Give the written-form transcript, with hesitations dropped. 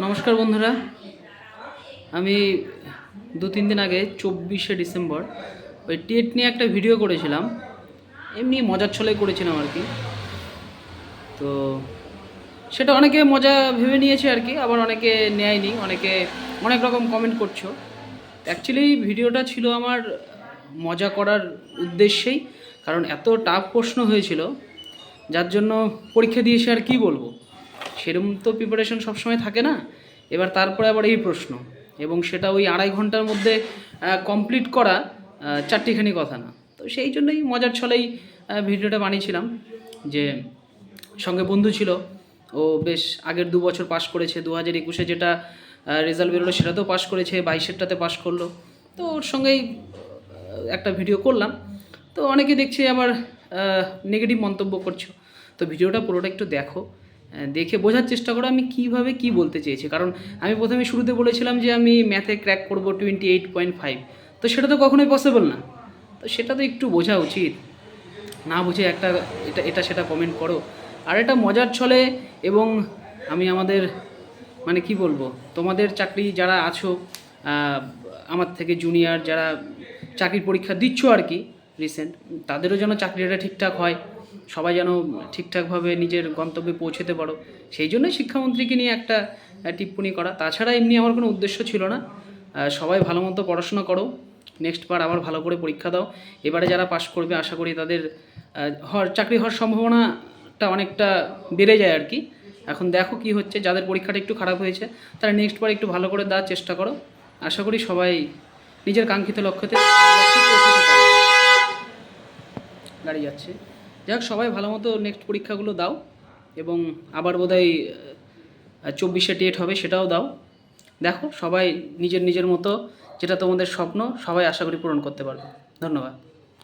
নমস্কার বন্ধুরা, আমি 2-3 দিন আগে 24শে ডিসেম্বর ওই টেট নিয়ে একটা ভিডিও করেছিলাম। এমনি মজার ছলে করেছিলাম আর কি। তো সেটা অনেকে মজা ভেবে নিয়েছে আর কি, আবার অনেকে নেয়নি, অনেকে অনেক রকম কমেন্ট করছো। অ্যাকচুয়ালি ভিডিওটা ছিল আমার মজা করার উদ্দেশ্যেই, কারণ এত টাফ প্রশ্ন হয়েছিল যার জন্য পরীক্ষা দিয়েছে আর কি বলবো। সেরকম তো প্রিপারেশন সবসময় থাকে না। এবার তারপরে আবার এই প্রশ্ন, এবং সেটা ওই 2.5 ঘন্টার মধ্যে কমপ্লিট করা চারটিখানি কথা না। তো সেই জন্যই মজার ছলেই ভিডিওটা বানিয়েছিলাম। যে সঙ্গে বন্ধু ছিল, ও বেশ আগের 2 বছর পাস করেছে, 2021-এ যেটা রেজাল্ট বেরোলো সেটাতেও পাস করেছে, 22-এরটাতে পাস করলো। তো ওর সঙ্গেই একটা ভিডিও করলাম। তো অনেকে দেখছি আবার নেগেটিভ মন্তব্য করছো। তো ভিডিওটা পুরোটা একটু দেখো, দেখে বোঝার চেষ্টা করো আমি কীভাবে কী বলতে চেয়েছি। কারণ আমি প্রথমে শুরুতে বলেছিলাম যে আমি ম্যাথে ক্র্যাক করব 28.5, তো সেটা তো কখনোই পসিবল না। তো সেটা তো একটু বোঝা উচিত, না বুঝে একটা এটা এটা সেটা কমেন্ট করো। আর এটা মজার ছলে, এবং আমি আমাদের মানে কি বলবো, তোমাদের চাকরি যারা আছো, আমার থেকে জুনিয়র যারা চাকরির পরীক্ষা দিচ্ছ আর কি রিসেন্ট, তাদেরও যেন চাকরিটা ঠিকঠাক হয়, সবাই যেন ঠিকঠাকভাবে নিজের গন্তব্যে পৌঁছতে পারো, সেই জন্যই শিক্ষামন্ত্রীকে নিয়ে একটা টিপ্পণী করা। তাছাড়া এমনি আমার কোনো উদ্দেশ্য ছিল না। সবাই ভালো মতো পড়াশোনা করো, নেক্সট বার আবার ভালো করে পরীক্ষা দাও। এবারে যারা পাশ করবে আশা করি তাদের চাকরি হওয়ার সম্ভাবনাটা অনেকটা বেড়ে যায় আর কি। এখন দেখো কি হচ্ছে, যাদের পরীক্ষাটা একটু খারাপ হয়েছে তারা নেক্সট বার একটু ভালো করে দেওয়ার চেষ্টা করো। আশা করি সবাই নিজের কাঙ্ক্ষিত লক্ষ্যতে পৌঁছতে পারবে। গাড়ি যাচ্ছে, যাক সবাই ভালো মতো নেক্সট পরীক্ষাগুলো দাও, এবং আবার বোধহয় 24শে টেট হবে, সেটাও দাও। দেখো সবাই নিজের নিজের মতো যেটা তোমাদের স্বপ্ন সবাই আশা করি পূরণ করতে পারবে। ধন্যবাদ।